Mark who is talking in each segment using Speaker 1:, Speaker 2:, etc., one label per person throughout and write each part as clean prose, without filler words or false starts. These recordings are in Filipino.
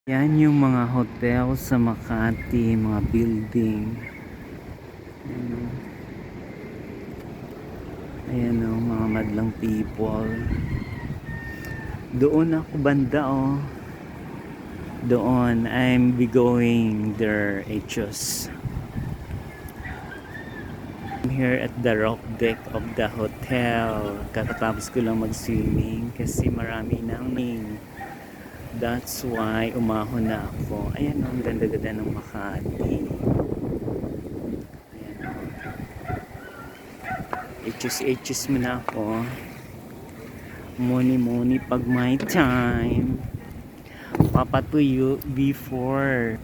Speaker 1: Yan yung mga hotel sa Makati, mga building. Ayan o. Ayan o, mga madlang people. Doon ako banda o. Doon, I'm be going there, Echos. I'm here at the rock deck of the hotel. Kakatapos ko lang mag-swimming kasi marami nang That's why umahon na ako. Ayan o, ang ganda-ganda ng Makati. Ayan o. Echos mo na ako. Muni pag my time. Papatuyo before.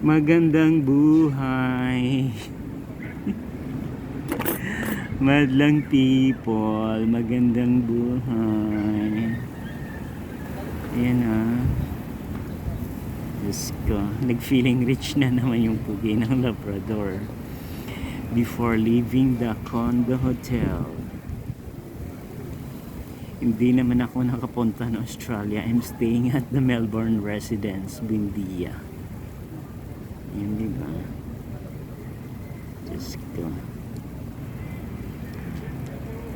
Speaker 1: Magandang buhay. Madlang people, magandang buhay. Ayan Diyos ko, nag-feeling rich na naman yung pugi ng Labrador. Before leaving the condo hotel. Hindi naman ako nakapunta ng Australia. I'm staying at the Melbourne Residence, Buendia. Ayan, diba? Diyos ko.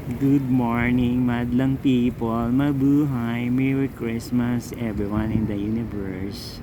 Speaker 1: Good morning, madlang people. Mabuhay. Merry Christmas, everyone in the universe.